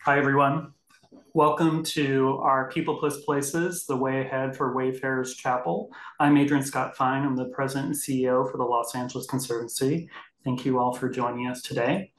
Hi, everyone. Welcome to our People Plus Places, the way ahead for Wayfarers Chapel. I'm Adrian Scott Fine. I'm the president and CEO for the Los Angeles Conservancy. Thank you all for joining us today.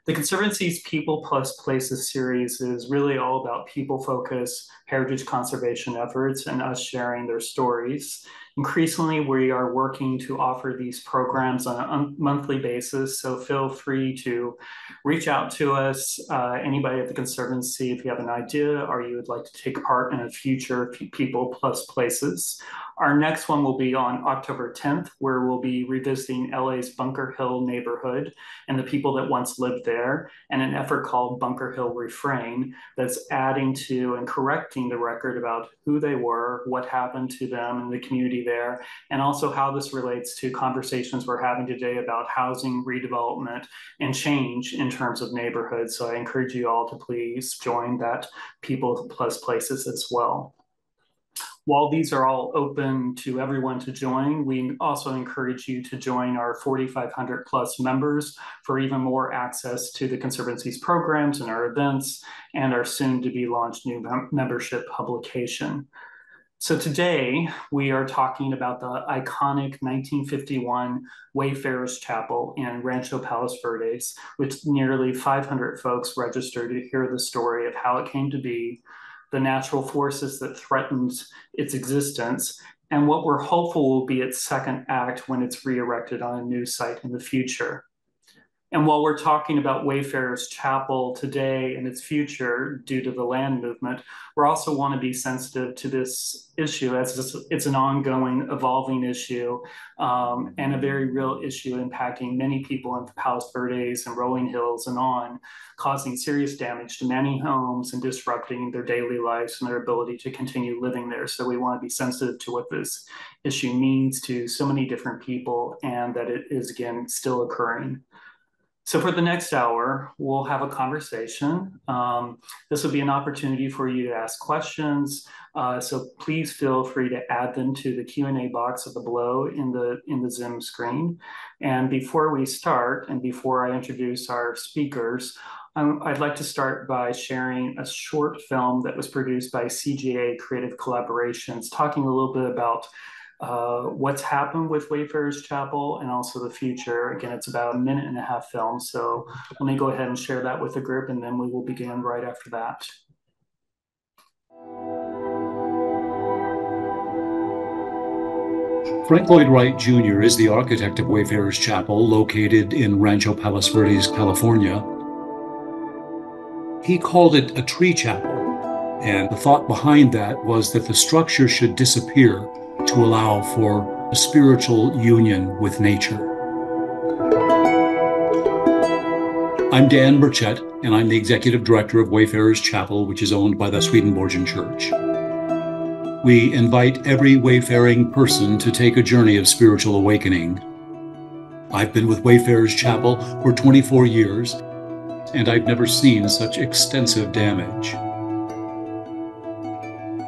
The Conservancy's People Plus Places series is really all about people-focused heritage conservation efforts and us sharing their stories. Increasingly, we are working to offer these programs on a monthly basis, so feel free to reach out to us, anybody at the Conservancy, if you have an idea or you would like to take part in a future People Plus Places. Our next one will be on October 10th, where we'll be revisiting LA's Bunker Hill neighborhood and the people that once lived there, and an effort called Bunker Hill Refrain that's adding to and correcting the record about who they were, what happened to them in the community there, and also how this relates to conversations we're having today about housing, redevelopment, and change in terms of neighborhoods. So I encourage you all to please join that People Plus Places as well. While these are all open to everyone to join, we also encourage you to join our 4,500 plus members for even more access to the Conservancy's programs and our events and our soon to be launched new membership publication. So today we are talking about the iconic 1951 Wayfarers Chapel in Rancho Palos Verdes, which nearly 500 folks registered to hear the story of how it came to be, the natural forces that threatened its existence, and what we're hopeful will be its second act when it's re-erected on a new site in the future. And while we're talking about Wayfarers Chapel today and its future due to the land movement, we also want to be sensitive to this issue as it's an ongoing, evolving issue and a very real issue impacting many people in the Palos Verdes and Rolling Hills and on, causing serious damage to many homes and disrupting their daily lives and their ability to continue living there. So we want to be sensitive to what this issue means to so many different people and that it is, again, still occurring. So for the next hour, we'll have a conversation. This will be an opportunity for you to ask questions. So please feel free to add them to the Q&A box below in the Zoom screen. And before we start, and before I introduce our speakers, I'd like to start by sharing a short film that was produced by CGA Creative Collaborations, talking a little bit about what's happened with Wayfarers Chapel and also the future. Again, it's about a 1.5-minute film. So let me go ahead and share that with the group, and then we will begin right after that. Frank Lloyd Wright Jr. is the architect of Wayfarers Chapel, located in Rancho Palos Verdes, California. He called it a tree chapel, and the thought behind that was that the structure should disappear to allow for a spiritual union with nature. I'm Dan Burchett, and I'm the executive director of Wayfarers Chapel, which is owned by the Swedenborgian Church. We invite every wayfaring person to take a journey of spiritual awakening. I've been with Wayfarers Chapel for 24 years, and I've never seen such extensive damage.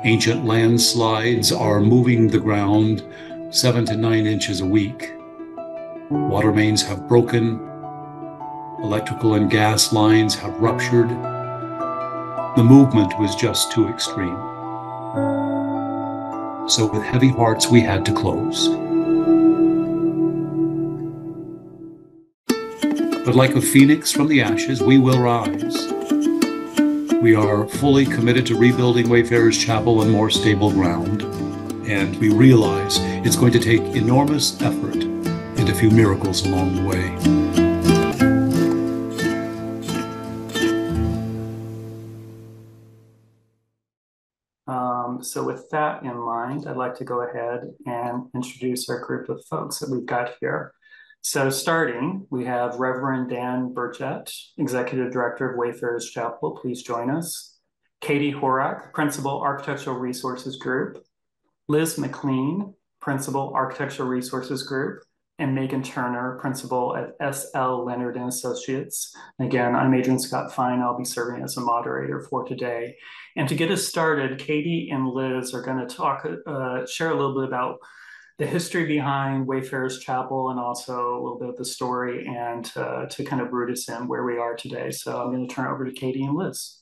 Ancient landslides are moving the ground 7 to 9 inches a week. Water mains have broken. Electrical and gas lines have ruptured. The movement was just too extreme. So with heavy hearts, we had to close. But like a phoenix from the ashes, we will rise. We are fully committed to rebuilding Wayfarers Chapel on more stable ground, and we realize it's going to take enormous effort and a few miracles along the way. So with that in mind, I'd like to go ahead and introduce our group of folks that we've got here. So starting, we have Reverend Dan Burchett, Executive Director of Wayfarers Chapel. Please join us. Katie Horak, Principal Architectural Resources Group. Liz MacLean, Principal Architectural Resources Group. And Megan Turner, Principal at S.L. Leonard and Associates. Again, I'm Adrian Scott Fine. I'll be serving as a moderator for today. And to get us started, Katie and Liz are going to share a little bit about the history behind Wayfarers Chapel and also a little bit of the story and to kind of root us in where we are today. So I'm going to turn it over to Katie and Liz.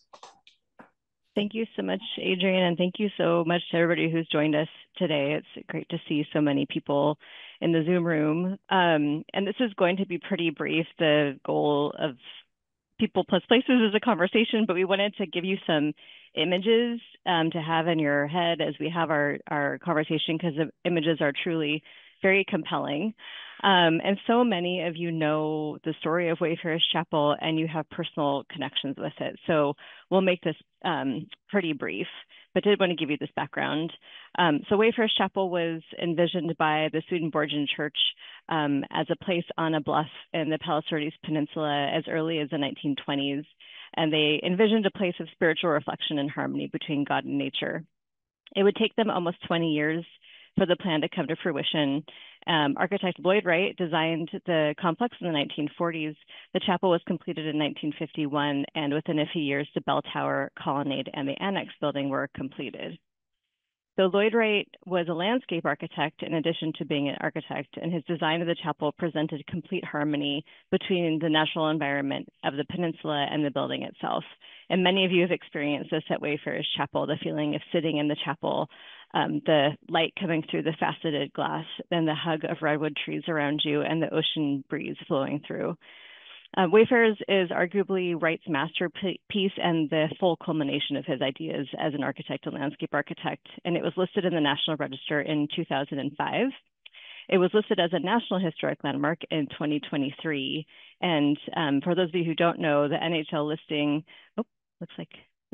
Thank you so much, Adrian, and thank you so much to everybody who's joined us today. It's great to see so many people in the Zoom room. And this is going to be pretty brief. The goal of People Plus Places is a conversation, but we wanted to give you some images to have in your head as we have our conversation, because the images are truly very compelling. And so many of you know the story of Wayfarers Chapel and you have personal connections with it. So we'll make this pretty brief, but did want to give you this background. So Wayfarers Chapel was envisioned by the Swedenborgian Church as a place on a bluff in the Palisades Peninsula as early as the 1920s. And they envisioned a place of spiritual reflection and harmony between God and nature. It would take them almost 20 years for the plan to come to fruition. Architect Lloyd Wright designed the complex in the 1940s. The chapel was completed in 1951, and within a few years, the bell tower, colonnade, and the annex building were completed. So Lloyd Wright was a landscape architect in addition to being an architect, and his design of the chapel presented complete harmony between the natural environment of the peninsula and the building itself. And many of you have experienced this at Wayfarers Chapel, the feeling of sitting in the chapel, the light coming through the faceted glass, then the hug of redwood trees around you, and the ocean breeze flowing through. Wayfarers is arguably Wright's masterpiece and the full culmination of his ideas as an architect and landscape architect, and it was listed in the National Register in 2005. It was listed as a National Historic Landmark in 2023, and for those of you who don't know, the NHL listing, looks like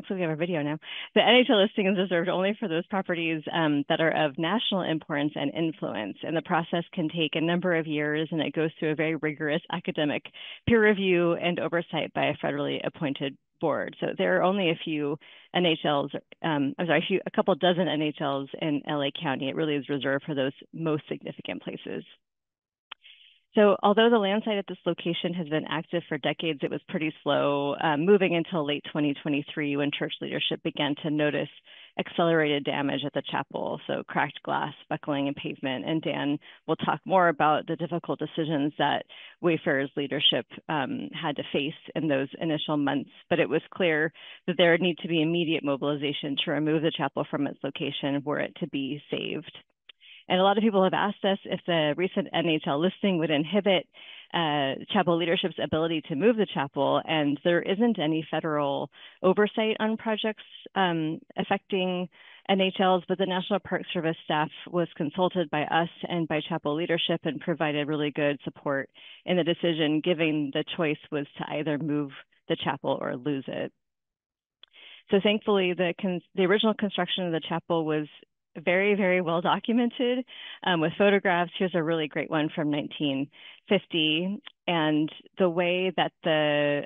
we have a video now. The NHL listing is reserved only for those properties that are of national importance and influence, and the process can take a number of years, and it goes through a very rigorous academic peer review and oversight by a federally appointed board. So there are only a few NHLs, a couple dozen NHLs in LA County. It really is reserved for those most significant places. So although the land site at this location has been active for decades, it was pretty slow moving until late 2023 when church leadership began to notice accelerated damage at the chapel. So cracked glass, buckling in pavement, and Dan will talk more about the difficult decisions that Wayfarers leadership had to face in those initial months. But it was clear that there would need to be immediate mobilization to remove the chapel from its location were it to be saved. And a lot of people have asked us if the recent NHL listing would inhibit chapel leadership's ability to move the chapel, and there isn't any federal oversight on projects affecting NHLs, but the National Park Service staff was consulted by us and by chapel leadership and provided really good support in the decision, given the choice was to either move the chapel or lose it. So thankfully, the original construction of the chapel was very, very well documented with photographs. Here's a really great one from 1950. And the way that the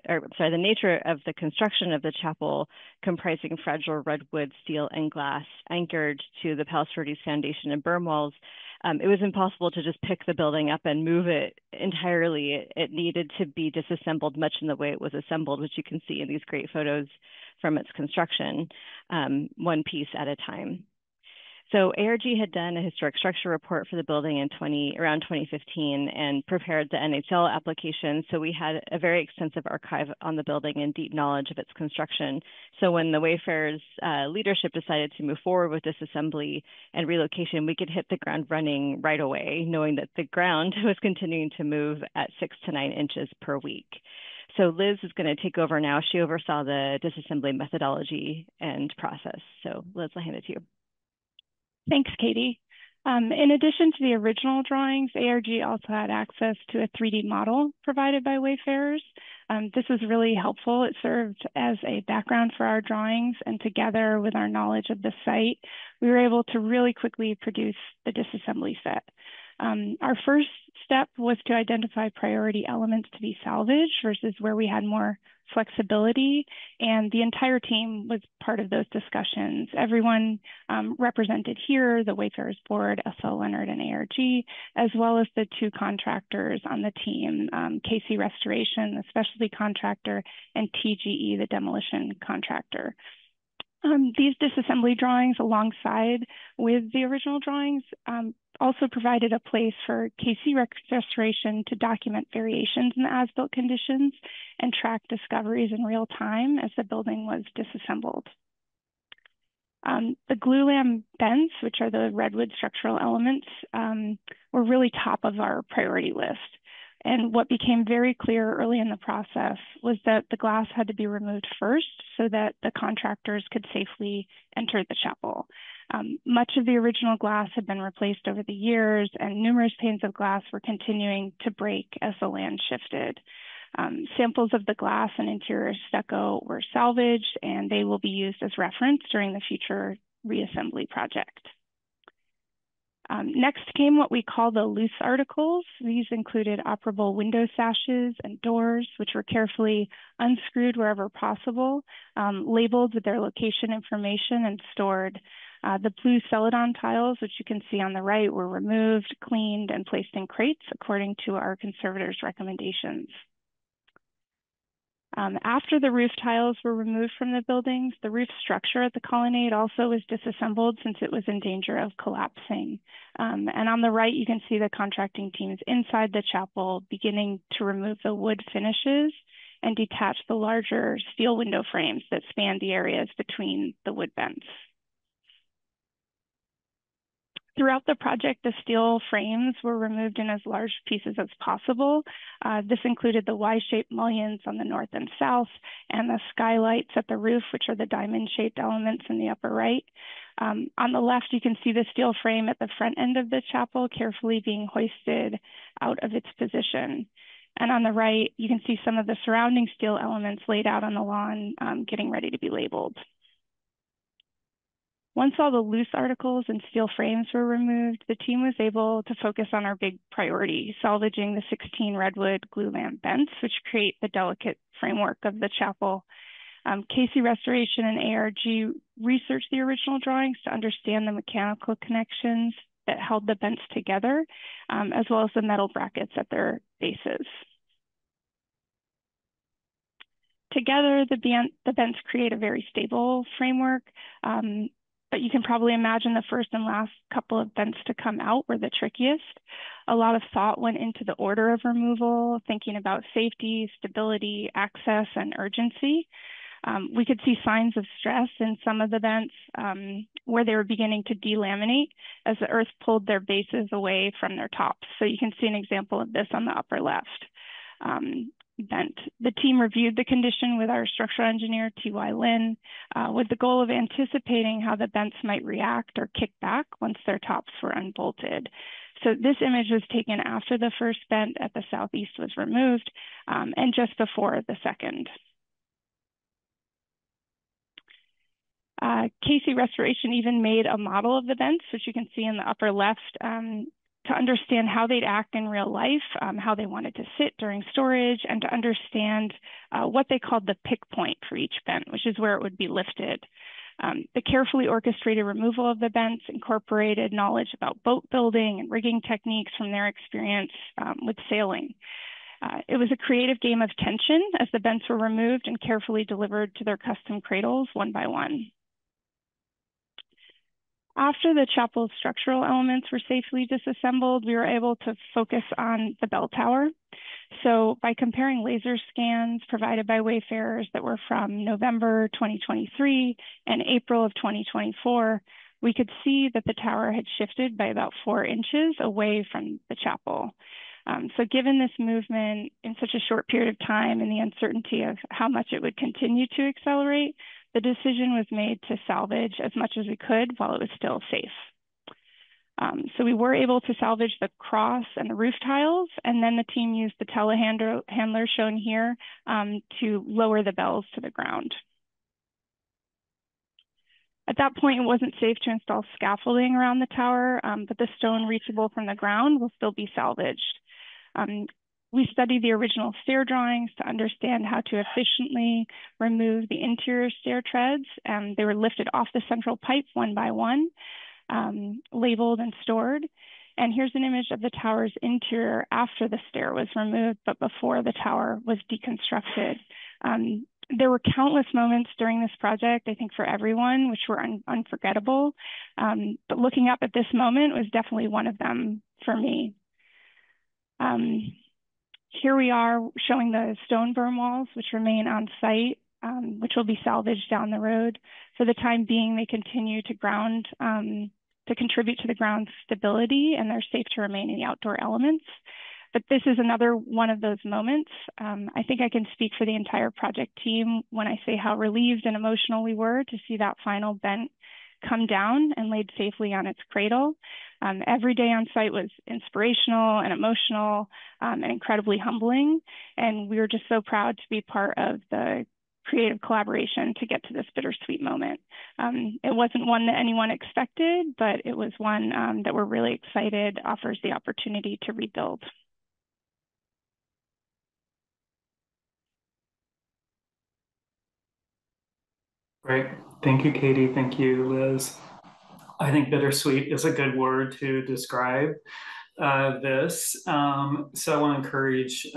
nature of the construction of the chapel, comprising fragile redwood, steel, and glass, anchored to the Palisades foundation and berm walls, it was impossible to just pick the building up and move it entirely. It needed to be disassembled much in the way it was assembled, which you can see in these great photos from its construction, one piece at a time. So ARG had done a historic structure report for the building in around 2015 and prepared the NHL application. So we had a very extensive archive on the building and deep knowledge of its construction. So when the Wayfarers leadership decided to move forward with disassembly and relocation, we could hit the ground running right away, knowing that the ground was continuing to move at 6 to 9 inches per week. So Liz is going to take over now. She oversaw the disassembly methodology and process. So Liz, I'll hand it to you. Thanks, Katie. In addition to the original drawings, ARG also had access to a 3D model provided by Wayfarers. This was really helpful. It served as a background for our drawings, and together with our knowledge of the site, we were able to really quickly produce the disassembly set. Our first step was to identify priority elements to be salvaged versus where we had more flexibility, and the entire team was part of those discussions. Everyone represented here, the Wayfarers board, SL Leonard and ARG, as well as the 2 contractors on the team, KC Restoration, the specialty contractor, and TGE, the demolition contractor. These disassembly drawings alongside with the original drawings also provided a place for KC Restoration to document variations in the as-built conditions and track discoveries in real time as the building was disassembled. The glulam bents, which are the redwood structural elements, were really top of our priority list. And what became very clear early in the process was that the glass had to be removed first so that the contractors could safely enter the chapel. Much of the original glass had been replaced over the years, and numerous panes of glass were continuing to break as the land shifted. Samples of the glass and interior stucco were salvaged, and they will be used as reference during the future reassembly project. Next came what we call the loose articles. These included operable window sashes and doors, which were carefully unscrewed wherever possible, labeled with their location information and stored. The blue celadon tiles, which you can see on the right, were removed, cleaned, and placed in crates according to our conservators' recommendations. After the roof tiles were removed from the buildings, the roof structure at the colonnade also was disassembled since it was in danger of collapsing. And on the right, you can see the contracting teams inside the chapel beginning to remove the wood finishes and detach the larger steel window frames that span the areas between the wood vents. Throughout the project, the steel frames were removed in as large pieces as possible. This included the Y-shaped mullions on the north and south, and the skylights at the roof, which are the diamond-shaped elements in the upper right. On the left, you can see the steel frame at the front end of the chapel carefully being hoisted out of its position. And on the right, you can see some of the surrounding steel elements laid out on the lawn, getting ready to be labeled. Once all the loose articles and steel frames were removed, the team was able to focus on our big priority, salvaging the 16 redwood glulam bents, which create the delicate framework of the chapel. Casey Restoration and ARG researched the original drawings to understand the mechanical connections that held the bents together, as well as the metal brackets at their bases. Together, the bents create a very stable framework, but you can probably imagine the first and last couple of bents to come out were the trickiest. A lot of thought went into the order of removal, thinking about safety, stability, access, and urgency. We could see signs of stress in some of the bents where they were beginning to delaminate as the earth pulled their bases away from their tops. So you can see an example of this on the upper left. Bent. The team reviewed the condition with our structural engineer, T.Y. Lin, with the goal of anticipating how the bents might react or kick back once their tops were unbolted. So this image was taken after the first bent at the southeast was removed and just before the second. Casey Restoration even made a model of the bents, which you can see in the upper left, to understand how they'd act in real life, how they wanted to sit during storage, and to understand what they called the pick point for each bent, which is where it would be lifted. The carefully orchestrated removal of the bents incorporated knowledge about boat building and rigging techniques from their experience with sailing. It was a creative game of tension as the bents were removed and carefully delivered to their custom cradles one by one. After the chapel's structural elements were safely disassembled, we were able to focus on the bell tower. So by comparing laser scans provided by Wayfarers that were from November 2023 and April of 2024, we could see that the tower had shifted by about 4 inches away from the chapel. So given this movement in such a short period of time and the uncertainty of how much it would continue to accelerate, the decision was made to salvage as much as we could while it was still safe. So we were able to salvage the cross and the roof tiles, and then the team used the telehandler shown here to lower the bells to the ground. At that point, it wasn't safe to install scaffolding around the tower, but the stone reachable from the ground will still be salvaged. We studied the original stair drawings to understand how to efficiently remove the interior stair treads. They were lifted off the central pipe one by one, labeled and stored. And here's an image of the tower's interior after the stair was removed, but before the tower was deconstructed. There were countless moments during this project, I think for everyone, which were unforgettable. But looking up at this moment was definitely one of them for me. Here we are showing the stone berm walls, which remain on site which will be salvaged down the road. For the time being, they continue to contribute to the ground's stability, and they're safe to remain in the outdoor elements. But this is another one of those moments. I think I can speak for the entire project team when I say how relieved and emotional we were to see that final bent come down and laid safely on its cradle. Every day on site was inspirational and emotional and incredibly humbling. And we were just so proud to be part of the creative collaboration to get to this bittersweet moment. It wasn't one that anyone expected, but it was one that we're really excited offers the opportunity to rebuild. Great. Thank you, Katie. Thank you, Liz. I think bittersweet is a good word to describe this. So I want to encourage,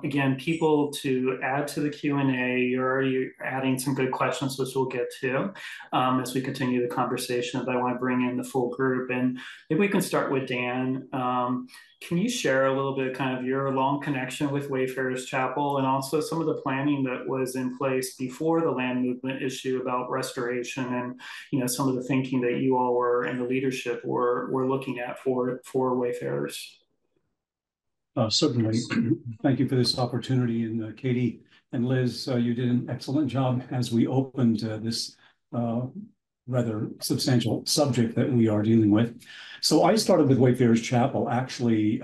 again, people to add to the Q&A. You're already adding some good questions, which we'll get to as we continue the conversation, but I want to bring in the full group. And if we can start with Dan, can you share a little bit kind of your long connection with Wayfarers Chapel and also some of the planning that was in place before the land movement issue about restoration and, you know, some of the thinking that you all were and the leadership were looking at for Wayfarers? Certainly. Thank you for this opportunity. And Katie and Liz, you did an excellent job as we opened this rather substantial subject that we are dealing with. So I started with Wayfarers Chapel actually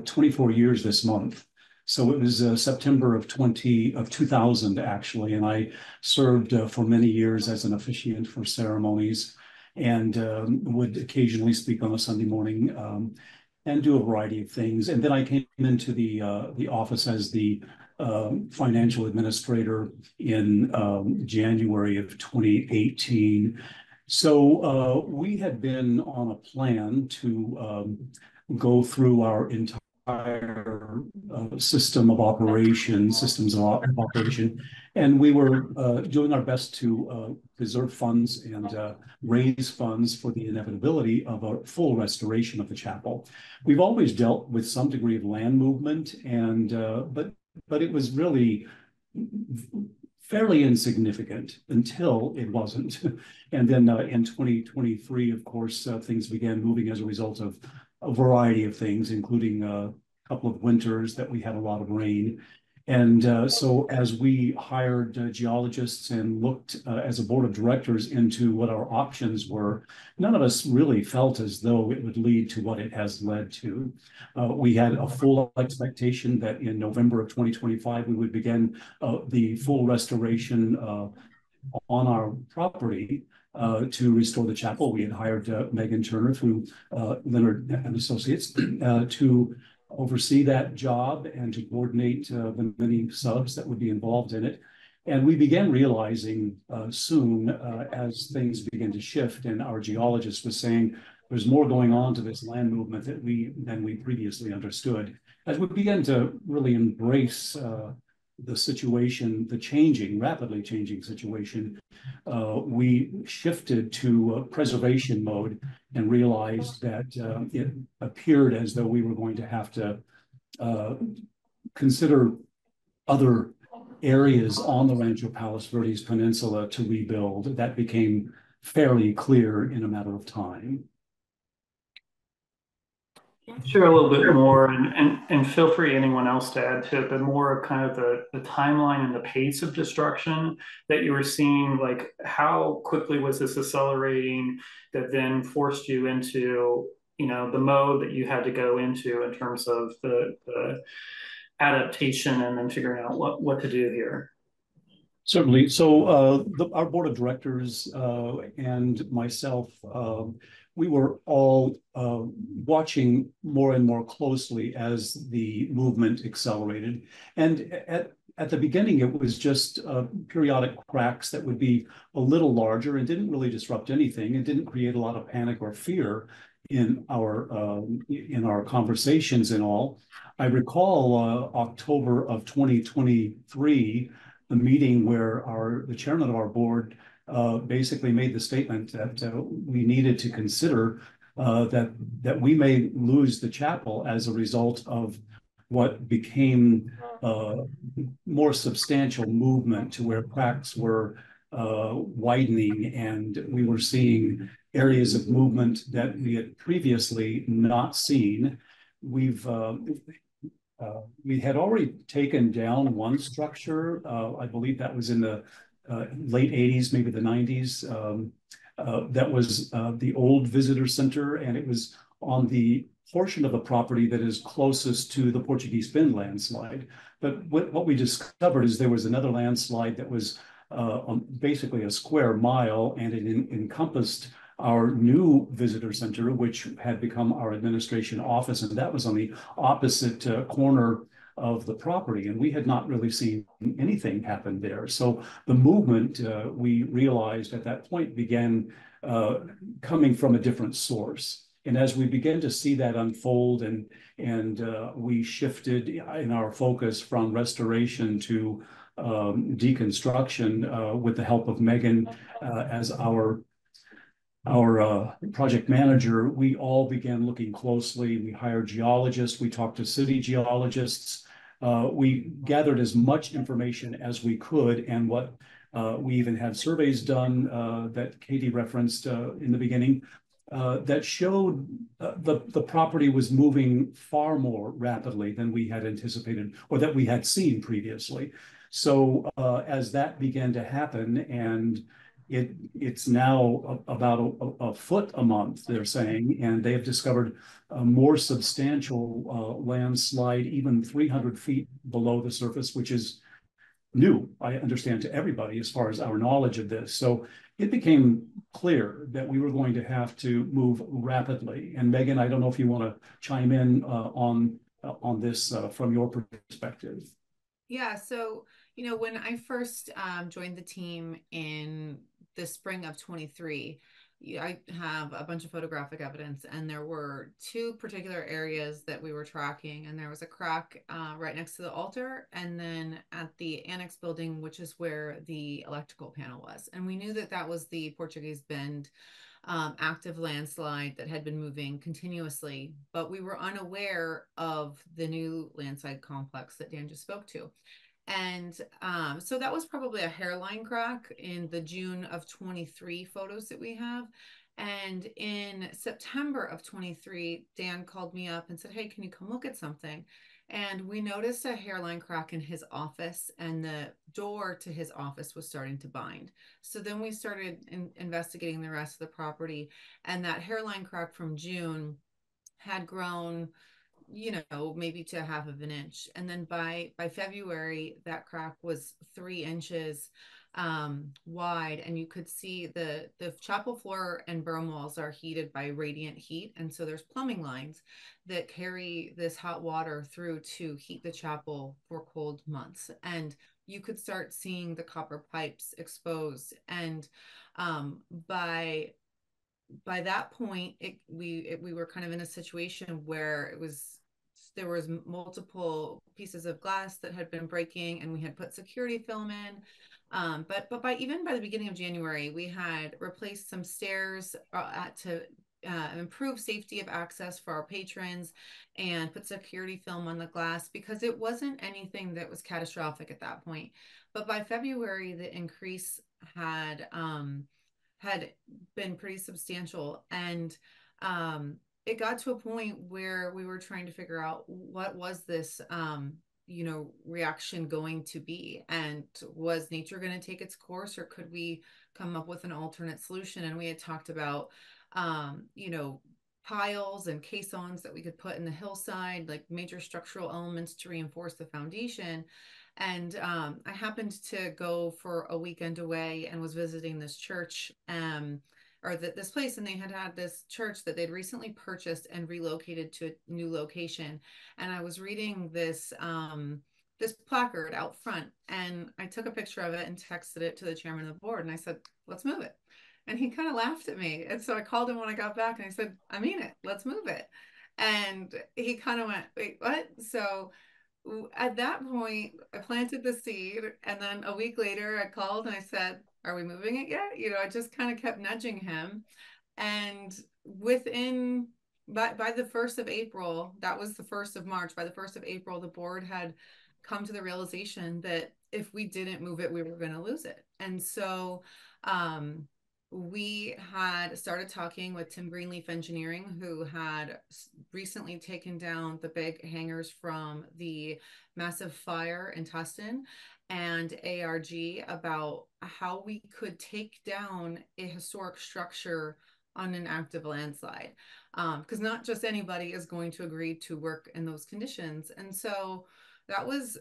24 years this month. So it was September of 2000 actually, and I served for many years as an officiant for ceremonies and would occasionally speak on a Sunday morning and do a variety of things. And then I came into the office as the financial administrator in January of 2018. So we had been on a plan to go through our entire systems of operation, and we were doing our best to preserve funds and raise funds for the inevitability of a full restoration of the chapel. We've always dealt with some degree of land movement, and but it was really fairly insignificant until it wasn't. And then in 2023, of course, things began moving as a result of a variety of things, including a couple of winters that we had a lot of rain. And so as we hired geologists and looked as a board of directors into what our options were, none of us really felt as though it would lead to what it has led to. We had a full expectation that in November of 2025, we would begin the full restoration on our property to restore the chapel. We had hired Megan Turner through Leonard and Associates to oversee that job and to coordinate the many subs that would be involved in it. And we began realizing soon as things began to shift, and our geologist was saying there's more going on to this land movement than we previously understood. As we began to really embrace the situation, the rapidly changing situation, we shifted to preservation mode and realized that it appeared as though we were going to have to consider other areas on the Rancho Palos Verdes Peninsula to rebuild. That became fairly clear in a matter of time. Share a little bit more, and feel free anyone else to add to it, but more of kind of the timeline and the pace of destruction that you were seeing. Like, how quickly was this accelerating that then forced you into, you know, the mode that you had to go into in terms of the adaptation and then figuring out what to do here? Certainly. So our board of directors and myself, we were all watching more and more closely as the movement accelerated. And at the beginning, it was just periodic cracks that would be a little larger and didn't really disrupt anything. It didn't create a lot of panic or fear in our conversations and all. I recall October of 2023, the meeting where the chairman of our board basically made the statement that we needed to consider that we may lose the chapel as a result of what became more substantial movement to where cracks were widening, and we were seeing areas of movement that we had previously not seen. We had already taken down one structure. I believe that was in the late 80s, maybe the 90s. That was the old visitor center, and it was on the portion of the property that is closest to the Portuguese Bend landslide. But what we discovered is there was another landslide that was basically a square mile, and it encompassed our new visitor center, which had become our administration office, and that was on the opposite corner of the property, and we had not really seen anything happen there. So the movement, we realized at that point, began coming from a different source. And as we began to see that unfold, and we shifted in our focus from restoration to deconstruction with the help of Megan as our project manager, we all began looking closely. We hired geologists. We talked to city geologists. We gathered as much information as we could, and what we even had surveys done that Katie referenced in the beginning that showed the property was moving far more rapidly than we had anticipated or that we had seen previously. So as that began to happen, and it's now about a foot a month, they're saying, and they have discovered a more substantial landslide, even 300 feet below the surface, which is new, I understand, to everybody as far as our knowledge of this. So it became clear that we were going to have to move rapidly. And Megan, I don't know if you want to chime in on this from your perspective. Yeah, so, when I first joined the team in the spring of 23, I have a bunch of photographic evidence, and there were two particular areas that we were tracking, and there was a crack right next to the altar, and then at the annex building, which is where the electrical panel was. And we knew that that was the Portuguese Bend active landslide that had been moving continuously, but we were unaware of the new landslide complex that Dan just spoke to. And so that was probably a hairline crack in the June of 23 photos that we have. And in September of 23, Dan called me up and said, hey, can you come look at something? And we noticed a hairline crack in his office, and the door to his office was starting to bind. So then we started investigating the rest of the property, and that hairline crack from June had grown, maybe to 1/2 of an inch. And then by February, that crack was 3 inches wide, and you could see the chapel floor and berm walls are heated by radiant heat, and so there's plumbing lines that carry this hot water through to heat the chapel for cold months. And you could start seeing the copper pipes exposed. And by that point, we were kind of in a situation where there was multiple pieces of glass that had been breaking, and we had put security film in. But by the beginning of January, we had replaced some stairs to improve safety of access for our patrons, and put security film on the glass, because it wasn't anything that was catastrophic at that point. But by February, the increase had been pretty substantial, and it got to a point where we were trying to figure out what was this reaction going to be, and was nature going to take its course, or could we come up with an alternate solution? And we had talked about piles and caissons that we could put in the hillside, like major structural elements to reinforce the foundation. And I happened to go for a weekend away and was visiting this church, this place, and they had this church that they'd recently purchased and relocated to a new location. And I was reading this placard out front, and I took a picture of it and texted it to the chairman of the board, and I said, let's move it. And he kind of laughed at me. And so I called him when I got back, and I said, I mean it, let's move it. And he kind of went, wait, what? So at that point, I planted the seed, and then a week later I called and I said, are we moving it yet? I just kind of kept nudging him. And within by the 1st of April, that was the 1st of March, by the 1st of April, the board had come to the realization that if we didn't move it, we were going to lose it. And so we had started talking with Tim Greenleaf Engineering, who had recently taken down the big hangars from the massive fire in Tustin, and ARG about how we could take down a historic structure on an active landslide. Because not just anybody is going to agree to work in those conditions. And so it was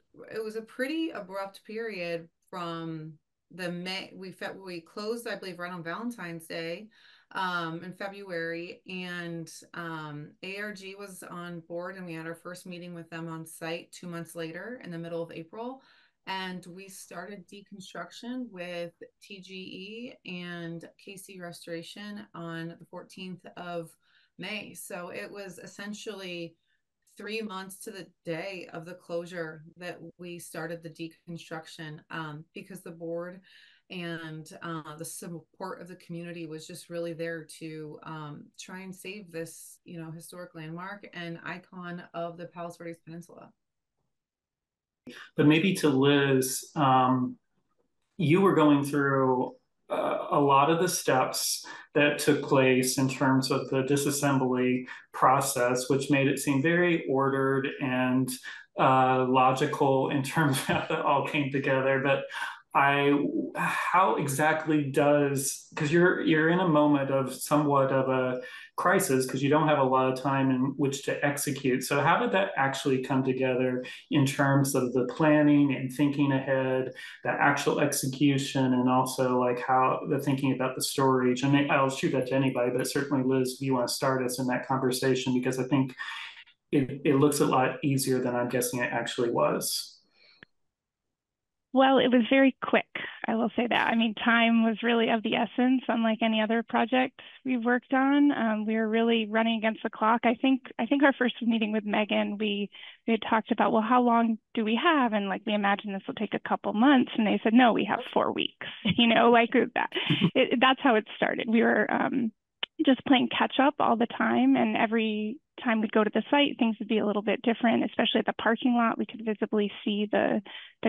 a pretty abrupt period from the May. We closed, I believe, right on Valentine's Day in February, and ARG was on board, and we had our first meeting with them on site 2 months later in the middle of April. And we started deconstruction with TGE and KC Restoration on the 14th of May. So it was essentially 3 months to the day of the closure that we started the deconstruction, because the board and the support of the community was just really there to try and save this, historic landmark and icon of the Palos Verdes Peninsula. But maybe to Liz, you were going through a lot of the steps that took place in terms of the disassembly process, which made it seem very ordered and logical in terms of how it all came together. But how exactly because you're in a moment of somewhat of a crisis because you don't have a lot of time in which to execute. So how did that actually come together in terms of the planning and thinking ahead, the actual execution, and also like how the thinking about the storage? And I'll shoot that to anybody, but certainly Liz, if you want to start us in that conversation, because I think it looks a lot easier than I'm guessing it actually was. Well, it was very quick, I will say that. I mean, time was really of the essence, unlike any other project we've worked on. We were really running against the clock. I think our first meeting with Megan, we had talked about, well, how long do we have? And we imagined this will take a couple months. And they said, no, we have 4 weeks, that. That's how it started. We were just playing catch up all the time, and every time we'd go to the site, things would be a little bit different, especially at the parking lot. We could visibly see the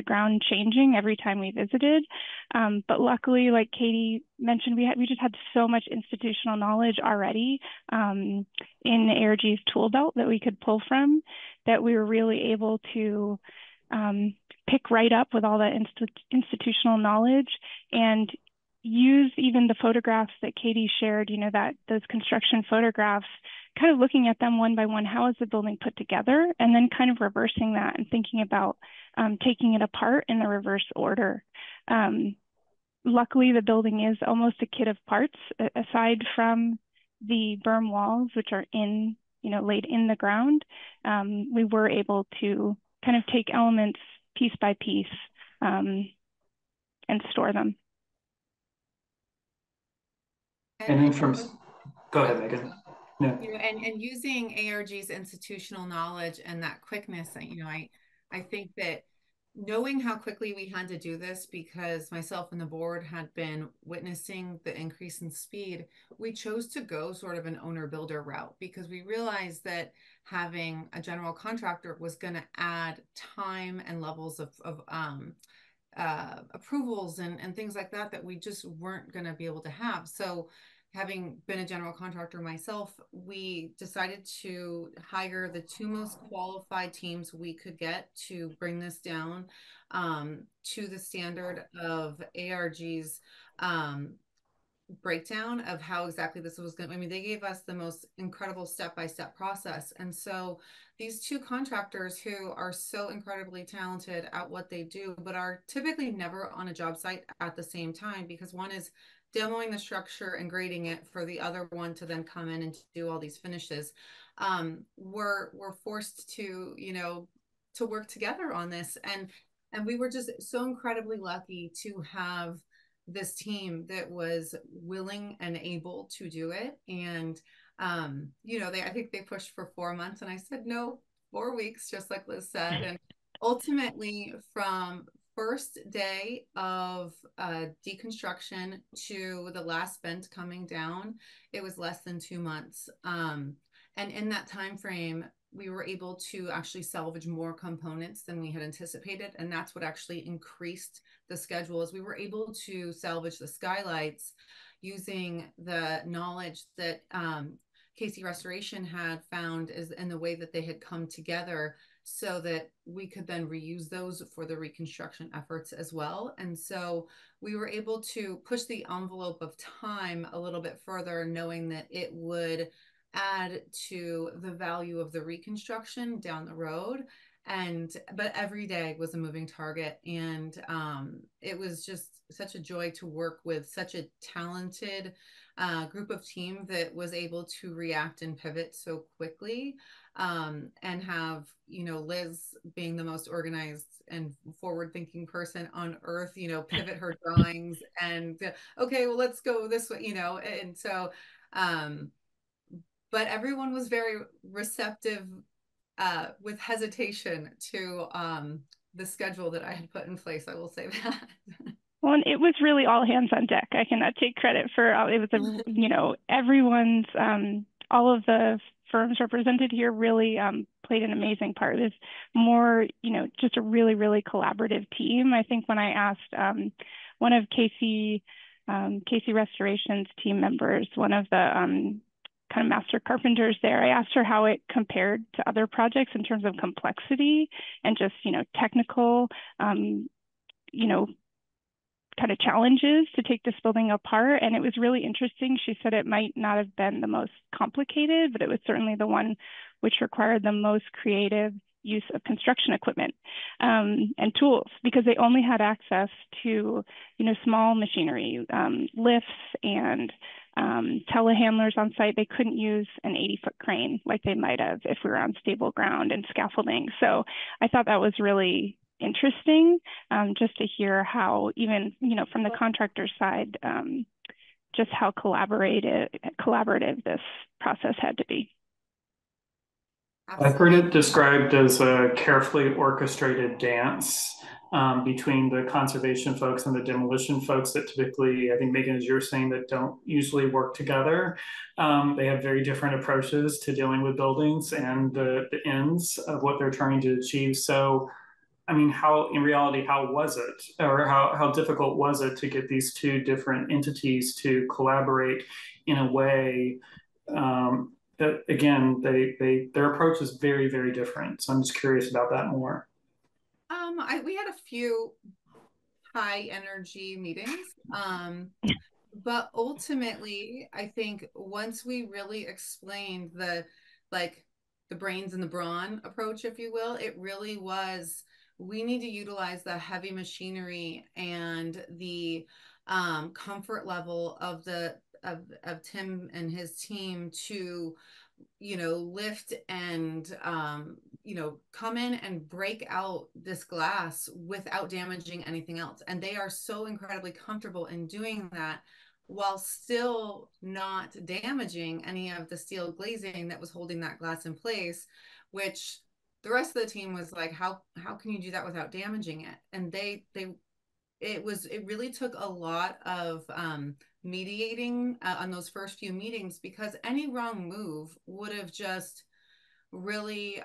ground changing every time we visited. But luckily, like Katie mentioned, we just had so much institutional knowledge already in ARG's tool belt that we could pull from, that we were really able to pick right up with all that institutional knowledge and use even the photographs that Katie shared, those construction photographs, kind of looking at them one by one. How is the building put together? And then kind of reversing that and thinking about taking it apart in the reverse order. Luckily, the building is almost a kit of parts, aside from the berm walls, which are laid in the ground. We were able to kind of take elements piece by piece and store them. And then go ahead, Megan. Yeah. And using ARG's institutional knowledge and that quickness, I think that knowing how quickly we had to do this, because myself and the board had been witnessing the increase in speed, we chose to go sort of an owner-builder route, because we realized that having a general contractor was going to add time and levels of approvals and things like that we just weren't going to be able to have. So having been a general contractor myself, we decided to hire the 2 most qualified teams we could get to bring this down to the standard of ARG's breakdown of how exactly this was going to, they gave us the most incredible step-by-step process. And so these 2 contractors who are so incredibly talented at what they do, but are typically never on a job site at the same time, because one is demoing the structure and grading it for the other one to then come in and do all these finishes, we're forced to, to work together on this. And we were just so incredibly lucky to have this team that was willing and able to do it. And, I think they pushed for 4 months, and I said, no, 4 weeks, just like Liz said. And ultimately, from first day of deconstruction to the last vent coming down, it was less than 2 months. And in that time frame, we were able to actually salvage more components than we had anticipated. And that's what actually increased the schedule, is we were able to salvage the skylights using the knowledge that KC Restoration had found is in the way that they had come together, so that we could then reuse those for the reconstruction efforts as well. And so we were able to push the envelope of time a little bit further, knowing that it would add to the value of the reconstruction down the road. But every day was a moving target, and it was just such a joy to work with such a talented group of team that was able to react and pivot so quickly, and have, Liz, being the most organized and forward-thinking person on earth, pivot her drawings and okay, well, let's go this way, and so but everyone was very receptive, with hesitation to the schedule that I had put in place. I will say that. Well, and it was really all hands on deck. I cannot take credit for it was everyone's all of the firms represented here really played an amazing part. It's more, just a really, really collaborative team. I think when I asked one of KC Restoration's team members, one of the kind of master carpenters there, I asked her how it compared to other projects in terms of complexity and just, technical, kind of challenges to take this building apart. And it was really interesting. She said it might not have been the most complicated, but it was certainly the one which required the most creative use of construction equipment and tools, because they only had access to, small machinery, lifts and telehandlers on site. They couldn't use an 80-foot crane like they might have if we were on stable ground, and scaffolding. So I thought that was really interesting, just to hear how even, from the contractor side, just how collaborative this process had to be. I've heard it described as a carefully orchestrated dance between the conservation folks and the demolition folks that typically, I think, Megan, as you're saying, that don't usually work together. They have very different approaches to dealing with buildings and the ends of what they're trying to achieve. So, I mean, in reality, how was it, or how difficult was it to get these two different entities to collaborate in a way that, again, their approach is very, very different. So I'm just curious about that more. We had a few high energy meetings, but ultimately, I think once we really explained the brains and the brawn approach, if you will, it really was, we need to utilize the heavy machinery and the comfort level of Tim and his team to, lift and, come in and break out this glass without damaging anything else. And they are so incredibly comfortable in doing that while still not damaging any of the steel glazing that was holding that glass in place, which the rest of the team was like, how can you do that without damaging it? And it really took a lot of mediating on those first few meetings, because any wrong move would have just really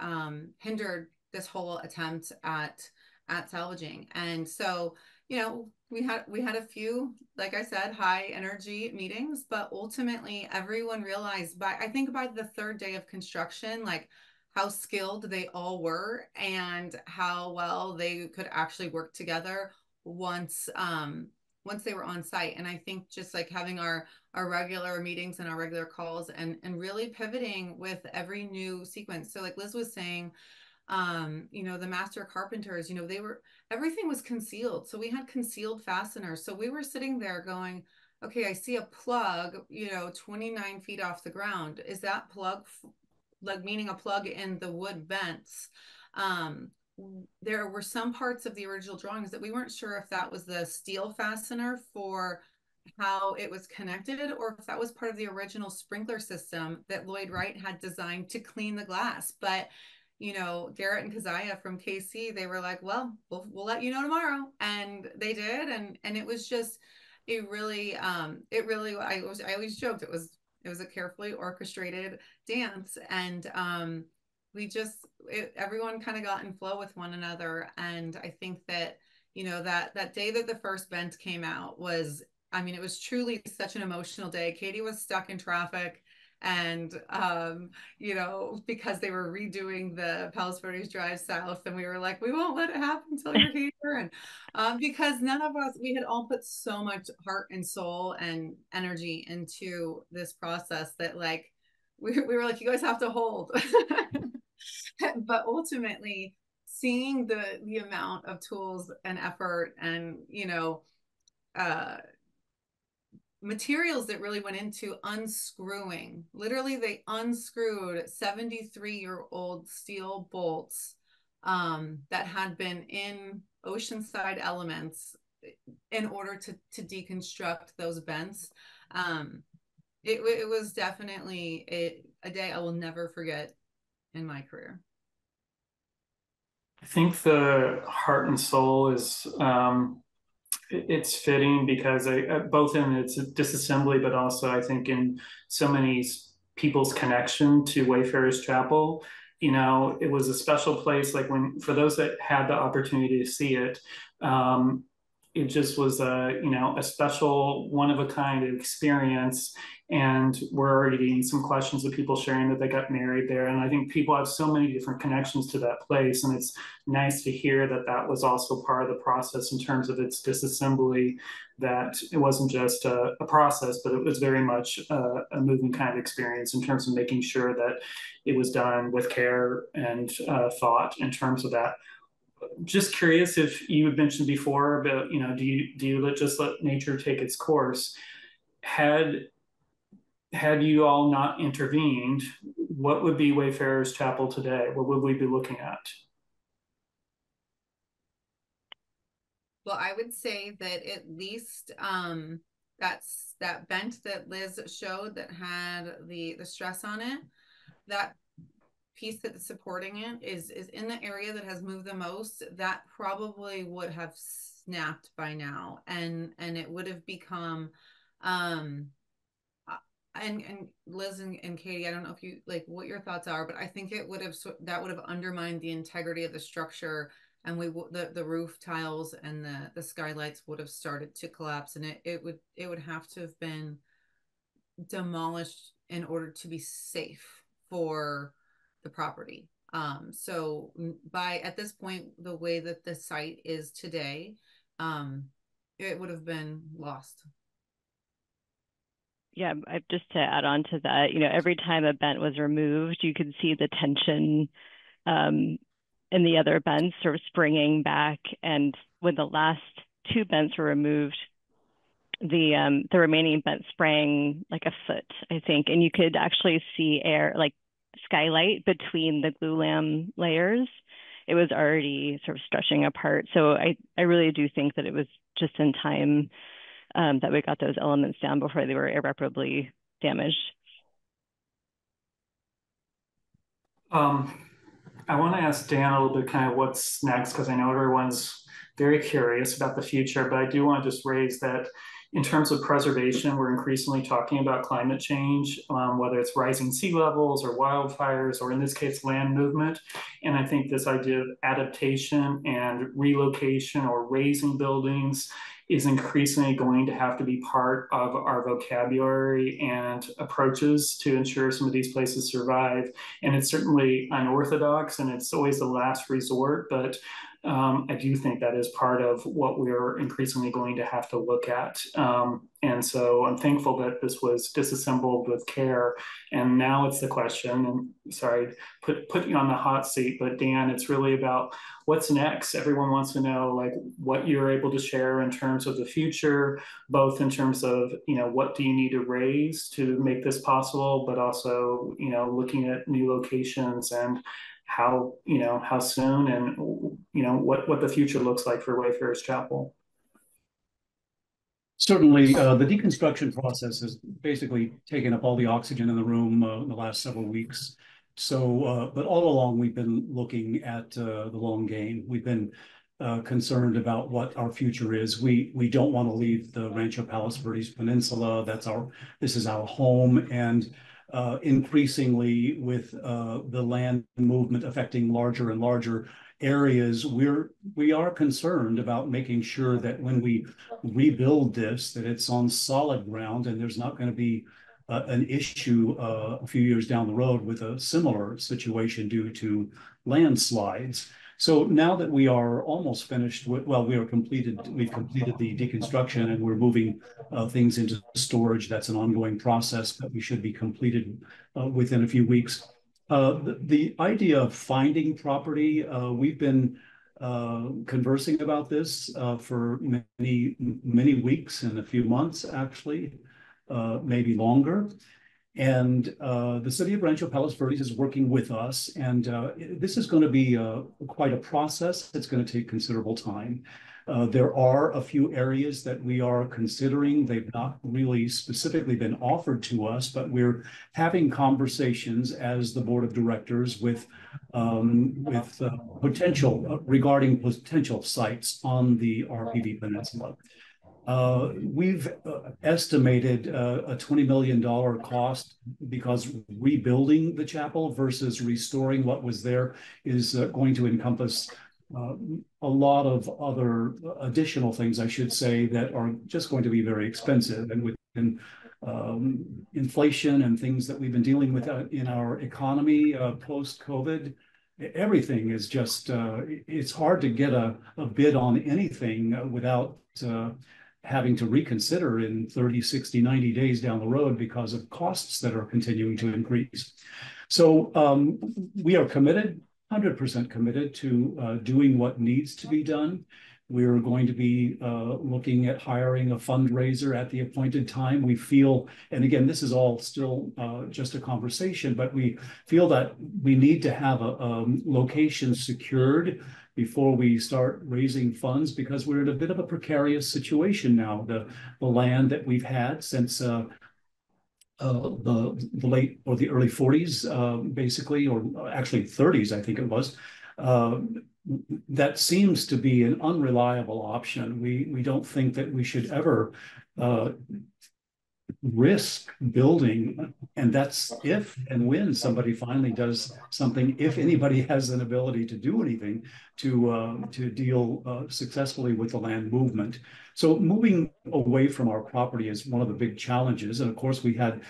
hindered this whole attempt at salvaging. And so, we had a few, like I said, high energy meetings, but ultimately everyone realized I think by the third day of construction, like how skilled they all were and how well they could actually work together once they were on site. And I think just like having our regular meetings and our regular calls and really pivoting with every new sequence. So like Liz was saying, the master carpenters, everything was concealed. So we had concealed fasteners. So we were sitting there going, okay, I see a plug, 29 feet off the ground. Is that plug, meaning a plug in the wood vents? There were some parts of the original drawings that we weren't sure if that was the steel fastener for how it was connected, or if that was part of the original sprinkler system that Lloyd Wright had designed to clean the glass. But Garrett and Keziah from KC, they were like, well, we'll let you know tomorrow. And they did. And it was just, I always joked, it It was a carefully orchestrated dance, and everyone kind of got in flow with one another. And I think that, you know, that day that the first bent came out was, I mean, it was truly such an emotional day. Katie was stuck in traffic, and you know, because they were redoing the Palos Verdes Drive South, and we were like, we won't let it happen until you're here. And because none of us, we had all put so much heart and soul and energy into this process that, like, we were like, you guys have to hold. But ultimately, seeing the amount of tools and effort and, you know, materials that really went into unscrewing. Literally, they unscrewed 73-year-old steel bolts that had been in oceanside elements in order to deconstruct those bents. It was definitely a day I will never forget in my career. I think the heart and soul is it's fitting because both in its disassembly, but also I think in so many people's connection to Wayfarers Chapel. You know, it was a special place. Like, when, for those that had the opportunity to see it, it just was a, you know, a special, one of a kind experience. And we're already getting some questions of people sharing that they got married there. And I think people have so many different connections to that place. And it's nice to hear that that was also part of the process in terms of its disassembly, that it wasn't just a process, but it was very much a moving kind of experience in terms of making sure that it was done with care and thought in terms of that. Just curious, if you had mentioned before about, you know, do you just let nature take its course? Had you all not intervened, what would be Wayfarers Chapel today? What would we be looking at? Well, I would say that at least that's that bent that Liz showed that had the stress on it, that piece that's supporting it is in the area that has moved the most. That probably would have snapped by now, and it would have become and Liz and Katie, I don't know if you, like, what your thoughts are, but I think it would have, that would have undermined the integrity of the structure, and the roof tiles and the skylights would have started to collapse, and it would have to have been demolished in order to be safe for the property. So at this point, the way that the site is today, it would have been lost. Yeah, just to add on to that, you know, every time a bent was removed, you could see the tension in the other bents sort of springing back. And when the last two bents were removed, the remaining bent sprang like a foot, I think, and you could actually see air, like skylight, between the glulam layers. It was already sort of stretching apart. So I really do think that it was just in time that we got those elements down before they were irreparably damaged. I want to ask Dan a little bit kind of what's next, because I know everyone's very curious about the future, but I do want to just raise that in terms of preservation, we're increasingly talking about climate change, whether it's rising sea levels or wildfires, or in this case, land movement. And I think this idea of adaptation and relocation or raising buildings is increasingly going to have to be part of our vocabulary and approaches to ensure some of these places survive. And it's certainly unorthodox, and it's always the last resort, but I do think that is part of what we're increasingly going to have to look at. And so I'm thankful that this was disassembled with care. And now it's the question, and sorry, put you on the hot seat, but Dan, it's really about what's next. Everyone wants to know, like, what you're able to share in terms of the future, both in terms of, you know, what do you need to raise to make this possible, but also, you know, looking at new locations and how, you know, how soon, and, you know, what the future looks like for Wayfarers Chapel. Certainly, the deconstruction process has basically taken up all the oxygen in the room in the last several weeks. So, but all along, we've been looking at the long game. We've been concerned about what our future is. We don't want to leave the Rancho Palos Verdes Peninsula. This is our home, and increasingly with the land movement affecting larger and larger areas, we are concerned about making sure that when we rebuild this, that it's on solid ground and there's not going to be an issue a few years down the road with a similar situation due to landslides. So now that we are almost finished with, we've completed the deconstruction and we're moving things into storage. That's an ongoing process, but we should be completed within a few weeks. The idea of finding property, we've been conversing about this for many weeks and a few months, actually, maybe longer. And the city of Rancho Palos Verdes is working with us, and this is going to be quite a process. It's going to take considerable time. There are a few areas that we are considering. They've not really specifically been offered to us, but we're having conversations as the board of directors with regarding potential sites on the RPV Peninsula. We've estimated a $20 million cost because rebuilding the chapel versus restoring what was there is going to encompass a lot of other additional things, I should say, that are just going to be very expensive. And within inflation and things that we've been dealing with in our economy post-COVID, everything is just, it's hard to get a bid on anything without having to reconsider in 30, 60, 90 days down the road because of costs that are continuing to increase. So we are committed, 100% committed to doing what needs to be done. We're going to be looking at hiring a fundraiser at the appointed time. We feel, and again, this is all still just a conversation, but we feel that we need to have a location secured before we start raising funds, because we're in a bit of a precarious situation now. The land that we've had since the late or the early 40s, basically, or actually 30s, I think it was, that seems to be an unreliable option. We don't think that we should ever risk building, and that's if and when somebody finally does something, if anybody has an ability to do anything to deal successfully with the land movement. So moving away from our property is one of the big challenges. And of course, we had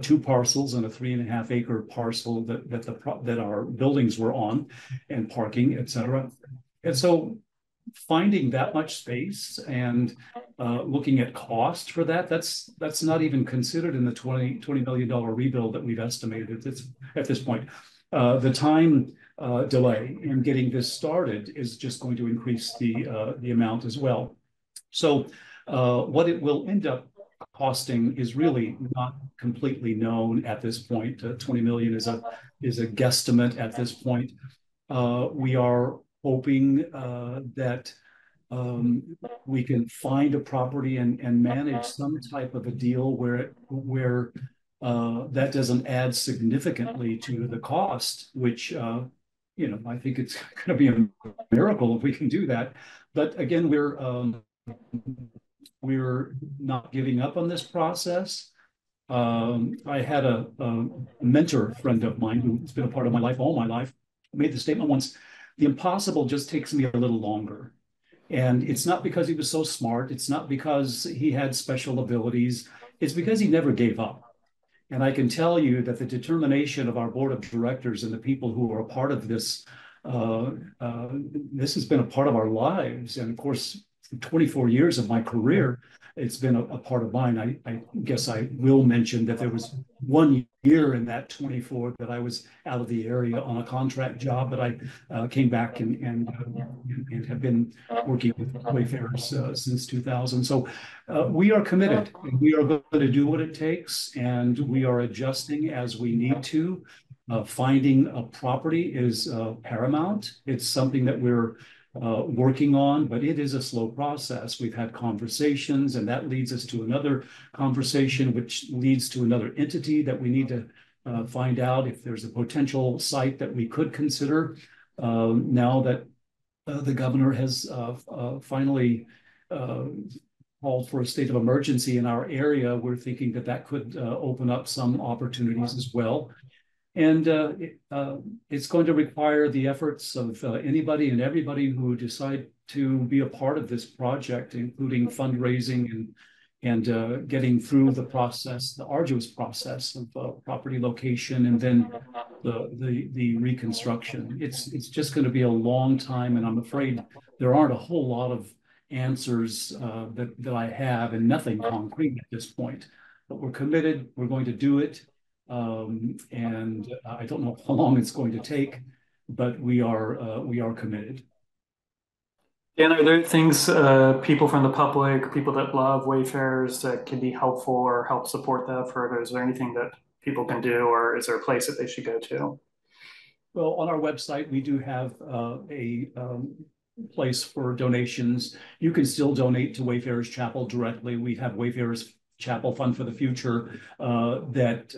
2 parcels and a 3.5 acre parcel that our buildings were on, and parking, et cetera. And so finding that much space and looking at cost for that's not even considered in the $20 million rebuild that we've estimated at this point. The time delay in getting this started is just going to increase the amount as well. So what it will end up costing is really not completely known at this point. 20 million is a guesstimate at this point. We are hoping that we can find a property and manage some type of a deal where that doesn't add significantly to the cost, which I think it's going to be a miracle if we can do that. But again, we're not giving up on this process. I had a mentor friend of mine who's been a part of my life all my life, made the statement once: the impossible just takes me a little longer. And it's not because he was so smart. It's not because he had special abilities. It's because he never gave up. And I can tell you that the determination of our board of directors and the people who are a part of this, this has been a part of our lives. And of course, 24 years of my career, it's been a part of mine. I guess I will mention that there was 1 year in that 24 that I was out of the area on a contract job, but I came back and have been working with Wayfarers since 2000. So we are committed, and we are going to do what it takes, and we are adjusting as we need to. Finding a property is paramount. It's something that we're working on, but it is a slow process. We've had conversations, and that leads us to another conversation, which leads to another entity that we need to find out if there's a potential site that we could consider. Now that the governor has finally called for a state of emergency in our area. We're thinking that that could open up some opportunities as well. And it's going to require the efforts of anybody and everybody who decide to be a part of this project, including fundraising and getting through the process, the arduous process of property location, and then the reconstruction. It's just going to be a long time, and I'm afraid there aren't a whole lot of answers that I have, and nothing concrete at this point. But we're committed. We're going to do it. And I don't know how long it's going to take, but we are committed. Dan, are there things people from the public, people that love Wayfarers, that can be helpful or help support the effort? Or is there anything that people can do, or is there a place that they should go to? Well, on our website, we do have a place for donations. You can still donate to Wayfarers Chapel directly. We have Wayfarers Chapel Fund for the Future, that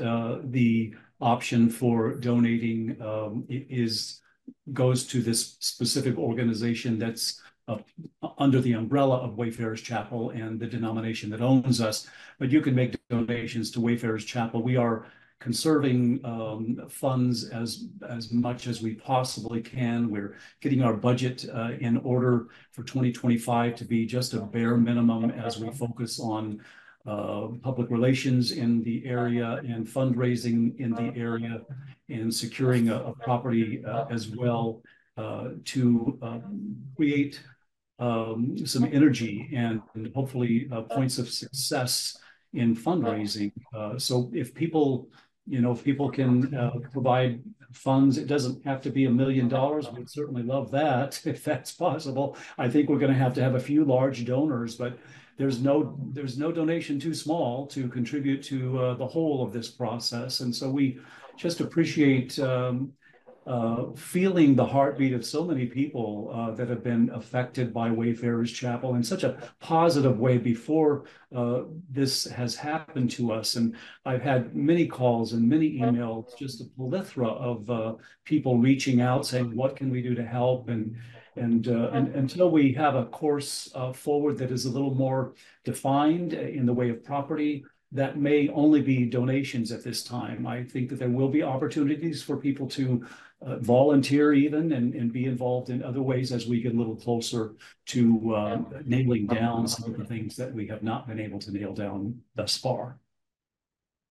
the option for donating goes to this specific organization that's under the umbrella of Wayfarers Chapel and the denomination that owns us. But you can make donations to Wayfarers Chapel. We are conserving funds as much as we possibly can. We're getting our budget in order for 2025 to be just a bare minimum as we focus on public relations in the area and fundraising in the area and securing a property as well to create some energy and hopefully points of success in fundraising. So if people can provide funds, it doesn't have to be $1 million. We'd certainly love that if that's possible. I think we're going to have a few large donors, but there's no donation too small to contribute to the whole of this process. And so we just appreciate feeling the heartbeat of so many people that have been affected by Wayfarers Chapel in such a positive way before this has happened to us. And I've had many calls and many emails, just a plethora of people reaching out saying, what can we do to help? And until we have a course forward that is a little more defined in the way of property, that may only be donations at this time. I think that there will be opportunities for people to volunteer even and be involved in other ways as we get a little closer to nailing down some of the things that we have not been able to nail down thus far.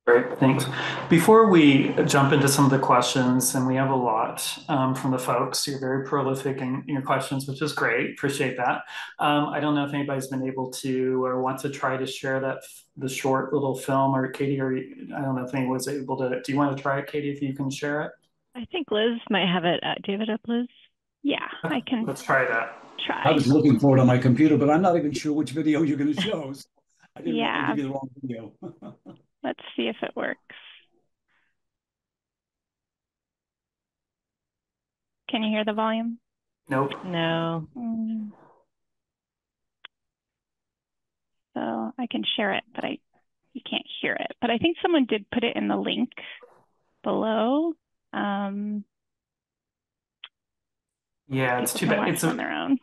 Great, thanks. Before we jump into some of the questions, and we have a lot from the folks, you're very prolific in your questions, which is great. Appreciate that. I don't know if anybody's been able to or wants to try to share the short little film, or Katie, or I don't know if anyone was able to. Do you want to try it, Katie, if you can share it? I think Liz might have it. Do you have it up, Liz? Yeah, I can. Let's try that. I was looking for it on my computer, but I'm not even sure which video you're going to show. So I didn't want to give you the wrong video. Let's see if it works. Can you hear the volume? Nope. No. So I can share it, but you can't hear it. But I think someone did put it in the link below. Yeah, it's too bad. It's on their own.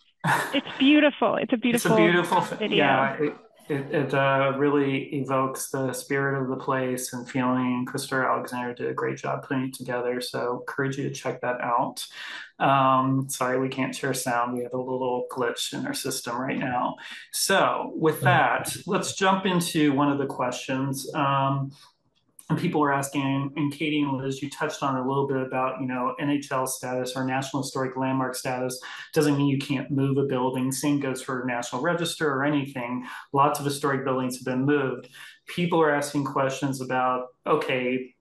It's beautiful. It's a beautiful video. Yeah, it really evokes the spirit of the place and feeling. Christopher Alexander did a great job putting it together, so encourage you to check that out. Sorry, we can't share sound. We have a little glitch in our system right now. So with that, let's jump into one of the questions. And people are asking, and Katie and Liz, you touched on a little bit about, NHL status or National Historic Landmark status doesn't mean you can't move a building. Same goes for National Register or anything. Lots of historic buildings have been moved. People are asking questions about, okay,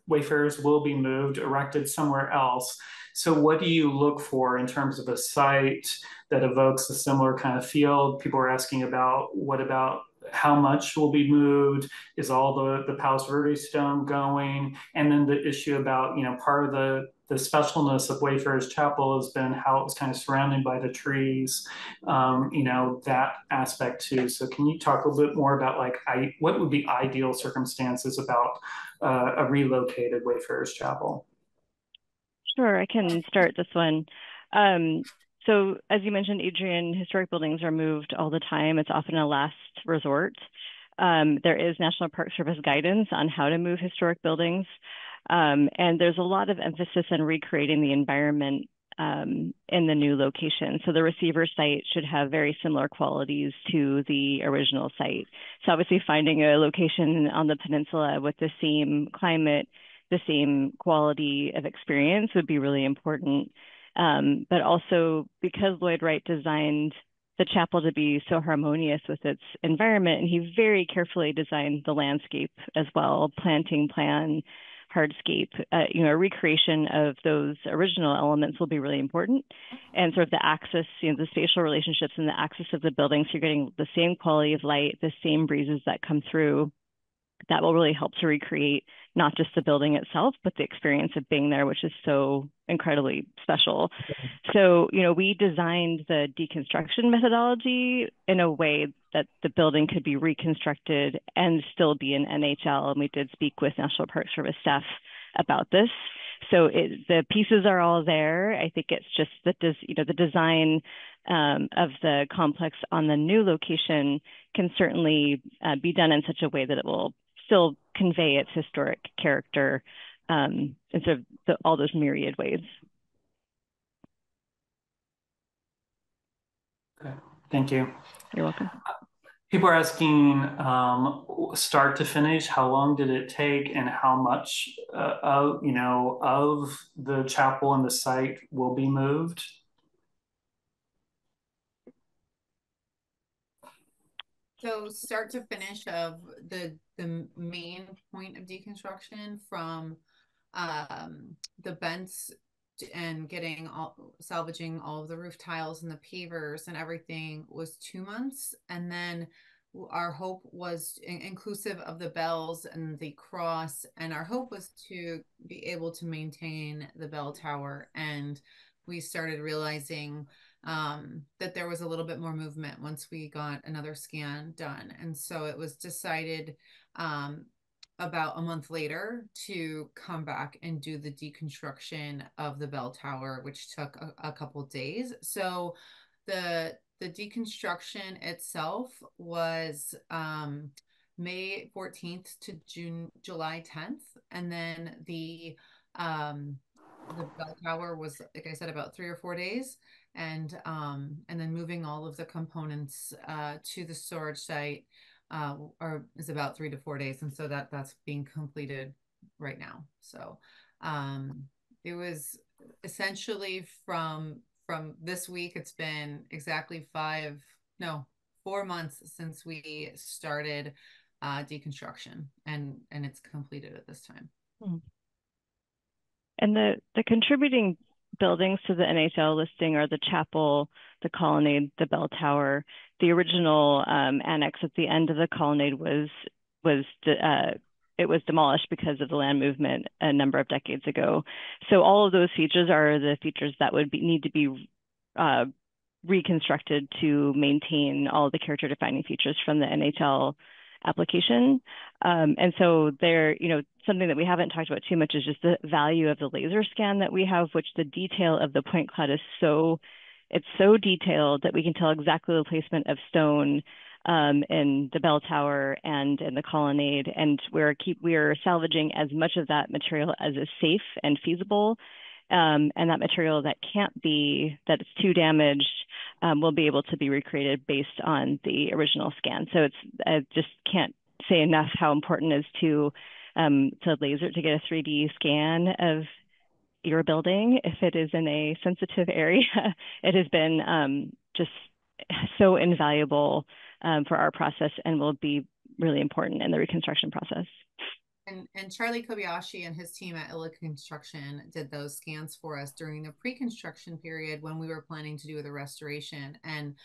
Wayfarers will be moved, erected somewhere else. So what do you look for in terms of a site that evokes a similar kind of feel? People are asking about, what about how much will be moved? Is all the Palos Verde stone going? And then the issue about, part of the specialness of Wayfarers Chapel has been how it was kind of surrounded by the trees, that aspect too. So can you talk a little bit more about what would be ideal circumstances about a relocated Wayfarers Chapel? Sure, I can start this one. So as you mentioned, Adrian, historic buildings are moved all the time. It's often a last resort. There is National Park Service guidance on how to move historic buildings. And there's a lot of emphasis on recreating the environment in the new location. So the receiver site should have very similar qualities to the original site. So obviously finding a location on the peninsula with the same climate, the same quality of experience would be really important. But also because Lloyd Wright designed the chapel to be so harmonious with its environment, and he very carefully designed the landscape as well, planting plan, hardscape, a recreation of those original elements will be really important. And sort of the axis, the spatial relationships and the axis of the building, so you're getting the same quality of light, the same breezes that come through. That will really help to recreate not just the building itself, but the experience of being there, which is so incredibly special. So, we designed the deconstruction methodology in a way that the building could be reconstructed and still be an NHL. And we did speak with National Park Service staff about this. So the pieces are all there. I think it's just that the design of the complex on the new location can certainly be done in such a way that it will still convey its historic character in sort of all those myriad ways. Okay, thank you. You're welcome. People are asking, start to finish, how long did it take, and how much of the chapel and the site will be moved? So start to finish of the main point of deconstruction from the bents and salvaging all of the roof tiles and the pavers and everything was 2 months. And then our hope was inclusive of the bells and the cross. And our hope was to be able to maintain the bell tower. And we started realizing that there was a little bit more movement once we got another scan done. And so it was decided about a month later to come back and do the deconstruction of the bell tower, which took a couple days. So the deconstruction itself was May 14th to July 10th. And then the bell tower was, like I said, about 3 or 4 days. And then moving all of the components to the storage site is about 3 to 4 days. And so that's being completed right now. So it was essentially from this week, it's been exactly 4 months since we started deconstruction, and it's completed at this time. And the contributing buildings to the NHL listing are the chapel, the colonnade, the bell tower. The original annex at the end of the colonnade was demolished because of the land movement a number of decades ago. So all of those features are the features that would need to be reconstructed to maintain all of the character defining features from the NHL application. And so there, something that we haven't talked about too much is just the value of the laser scan that we have, which the detail of the point cloud is it's so detailed that we can tell exactly the placement of stone in the bell tower and in the colonnade. And we're salvaging as much of that material as is safe and feasible. And that material that that it's too damaged, will be able to be recreated based on the original scan. So I just can't say enough how important it is to get a 3D scan of your building if it is in a sensitive area. It has been just so invaluable for our process and will be really important in the reconstruction process. And Charlie Kobayashi and his team at Illa Construction did those scans for us during the pre-construction period when we were planning to do the restoration. And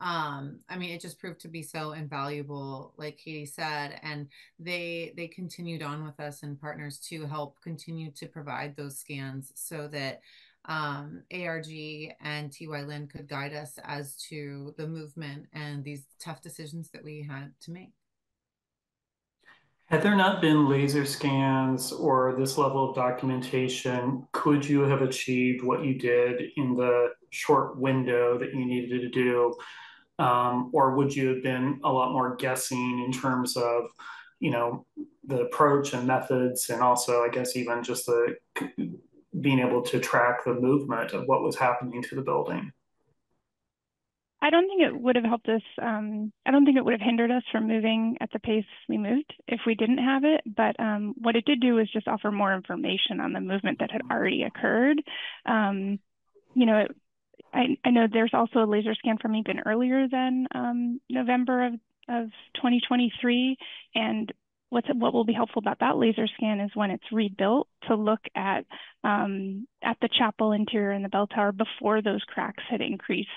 it just proved to be so invaluable, like Katie said, and they continued on with us and partners to help continue to provide those scans so that ARG and TY Lin could guide us as to the movement and these tough decisions that we had to make. Had there not been laser scans or this level of documentation, could you have achieved what you did in the short window that you needed to do? Or would you have been a lot more guessing in terms of, you know, the approach and methods, and also, I guess, even just the being able to track the movement of what was happening to the building? I don't think it would have helped us. I don't think it would have hindered us from moving at the pace we moved if we didn't have it. But what it did do was just offer more information on the movement that had already occurred. You know, I know there's also a laser scan from even earlier than November of 2023. And what will be helpful about that laser scan is when it's rebuilt to look at the chapel interior and the bell tower before those cracks had increased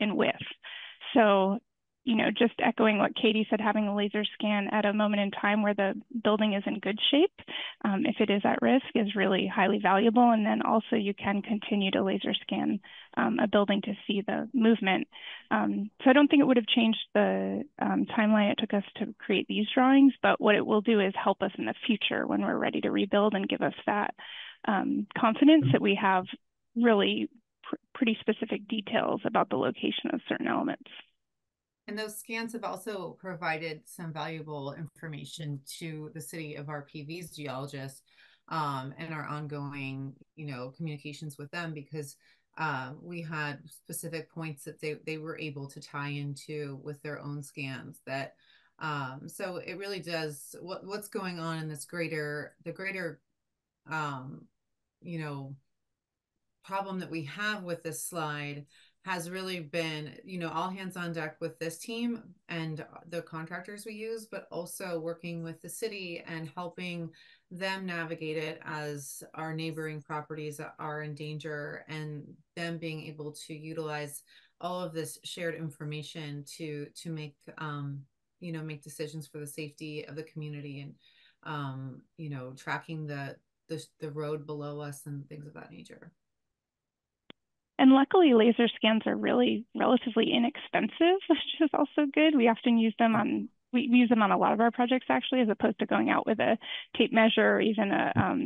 in width. So, you know, just echoing what Katie said, having a laser scan at a moment in time where the building is in good shape, if it is at risk, is really highly valuable. And then also you can continue to laser scan a building to see the movement. So I don't think it would have changed the timeline it took us to create these drawings, but what it will do is help us in the future when we're ready to rebuild and give us that confidence that we have really pretty specific details about the location of certain elements. And those scans have also provided some valuable information to the city of RPV's geologists and our ongoing, you know, communications with them, because we had specific points that they were able to tie into with their own scans. That so it really does what's going on in this greater you know, problem that we have with this slide has really been, you know, all hands on deck with this team and the contractors we use, but also working with the city and helping them navigate it as our neighboring properties are in danger, and them being able to utilize all of this shared information to make you know, make decisions for the safety of the community, and you know, tracking the road below us and things of that nature. And luckily, laser scans are really relatively inexpensive, which is also good. We often use them on, we use them on a lot of our projects, actually, as opposed to going out with a tape measure or even a,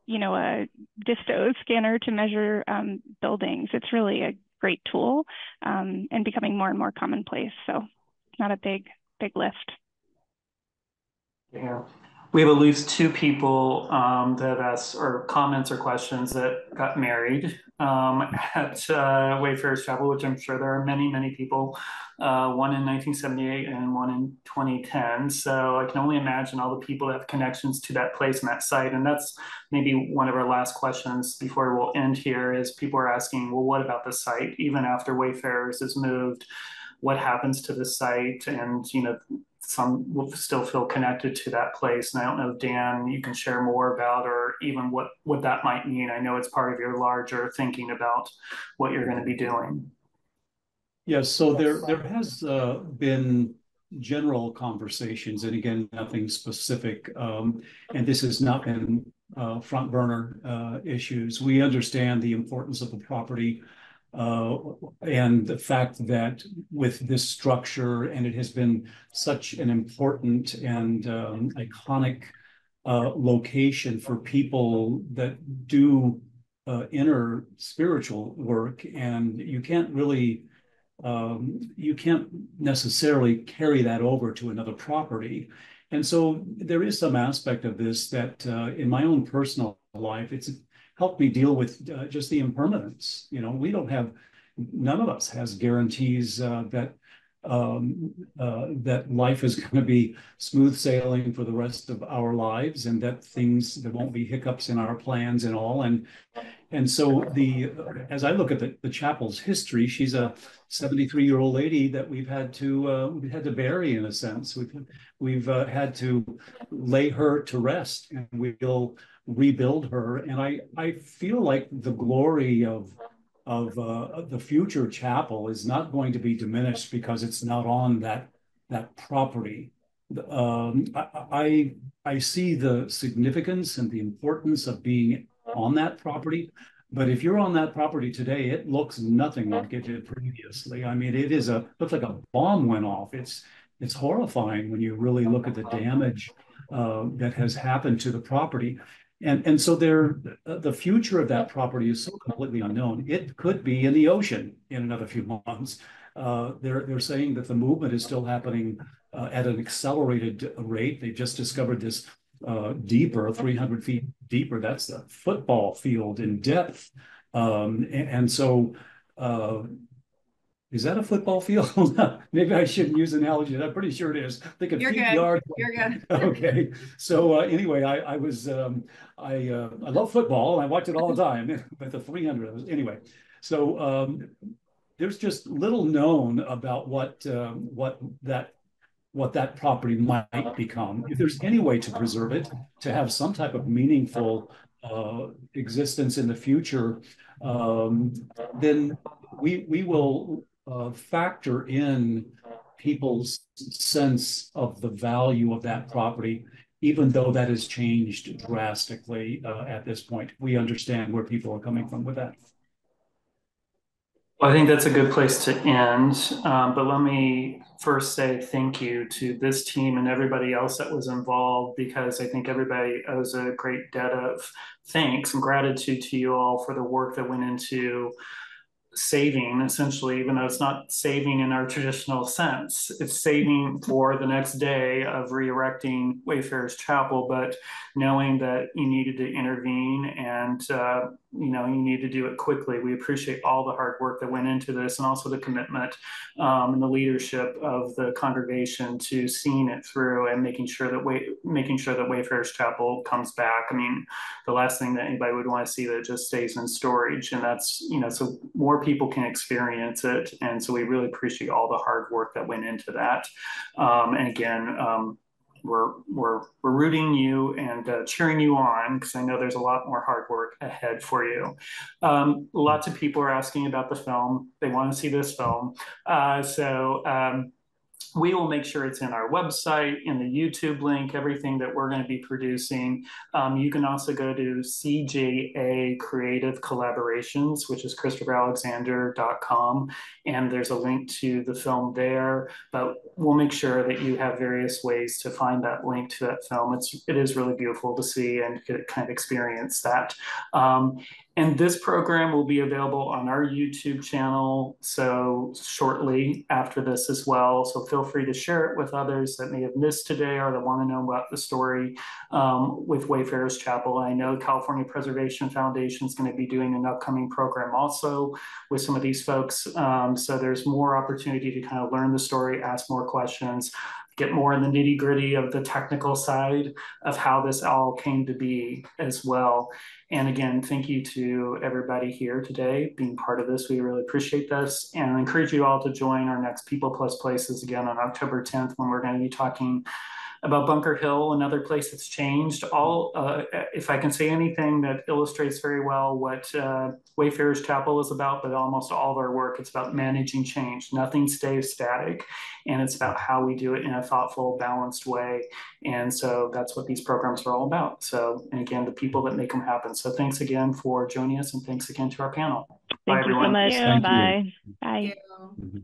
you know, a disto scanner to measure buildings. It's really a great tool and becoming more and more commonplace. So it's not a big lift. Yeah. We have at least two people that have asked or comments or questions that got married at Wayfarers Chapel, which I'm sure there are many, many people, one in 1978 and one in 2010. So I can only imagine all the people that have connections to that place and that site. And that's maybe one of our last questions before we'll end here, is people are asking, well, what about the site? Even after Wayfarers is moved, what happens to the site? And, you know, some will still feel connected to that place. And I don't know, Dan, you can share more about, or even what that might mean. I know it's part of your larger thinking about what you're going to be doing. Yes, so there has been general conversations, and again, nothing specific. And this has not been front burner issues. We understand the importance of the property and the fact that with this structure, and it has been such an important and iconic location for people that do inner spiritual work, and you can't necessarily carry that over to another property. And so there is some aspect of this that in my own personal life, it's helped me deal with just the impermanence. You know, none of us has guarantees that that life is going to be smooth sailing for the rest of our lives, and that there won't be hiccups in our plans and all. And so as I look at the chapel's history, she's a 73-year-old lady that we've had to bury, in a sense. We've had to lay her to rest, and we'll rebuild her. And I feel like the glory of the future chapel is not going to be diminished because it's not on that property. I see the significance and the importance of being on that property. But if you're on that property today, it looks nothing like it did previously. I mean, looks like a bomb went off. It's horrifying when you really look at the damage that has happened to the property. And so the future of that property is so completely unknown. It could be in the ocean in another few months. They're saying that the movement is still happening at an accelerated rate. They just discovered this deeper, 300 feet deeper. That's the football field in depth. And so is that a football field? Maybe I shouldn't use analogies. I'm pretty sure it is. I think You're feet, good. yards. You're good. Okay. So anyway, I love football and I watch it all the time. But the 300 anyway. So there's just little known about what that property might become. If there's any way to preserve it, to have some type of meaningful existence in the future, then we will factor in people's sense of the value of that property, even though that has changed drastically at this point. We understand where people are coming from with that. Well, I think that's a good place to end. But let me first say thank you to this team and everybody else that was involved, because I think everybody owes a great debt of thanks and gratitude to you all for the work that went into saving, essentially, even though it's not saving in our traditional sense. It's saving for the next day of re-erecting Wayfarers Chapel, but knowing that you needed to intervene and you need to do it quickly. We appreciate all the hard work that went into this, and also the commitment and the leadership of the congregation to seeing it through and making sure that Wayfarers Chapel comes back. I mean, the last thing that anybody would want to see that it just stays in storage, and that's so more people can experience it. And so we really appreciate all the hard work that went into that. And again, we're rooting you and cheering you on, because I know there's a lot more hard work ahead for you. Lots of people are asking about the film. They want to see this film. We will make sure it's in our website, in the YouTube link, everything that we're going to be producing. You can also go to CJA Creative Collaborations, which is ChristopherAlexander.com, and there's a link to the film there. But we'll make sure that you have various ways to find that link to that film. It is really beautiful to see and kind of experience that. And this program will be available on our YouTube channel so shortly after this as well. So feel free to share it with others that may have missed today or that want to know about the story with Wayfarers Chapel. I know California Preservation Foundation is going to be doing an upcoming program also with some of these folks. So there's more opportunity to kind of learn the story, ask more questions, get more in the nitty gritty of the technical side of how this all came to be as well. And again, thank you to everybody here today being part of this. We really appreciate this, and I encourage you all to join our next People Plus Places again on October 10th, when we're going to be talking about Bunker Hill, another place that's changed. If I can say anything that illustrates very well what Wayfarers Chapel is about, but almost all of our work, it's about managing change. Nothing stays static, and it's about how we do it in a thoughtful, balanced way. And so that's what these programs are all about. So, and again, the people that make them happen. So thanks again for joining us, and thanks again to our panel. Thank you so much. Thank Bye. you. Bye. Thank you.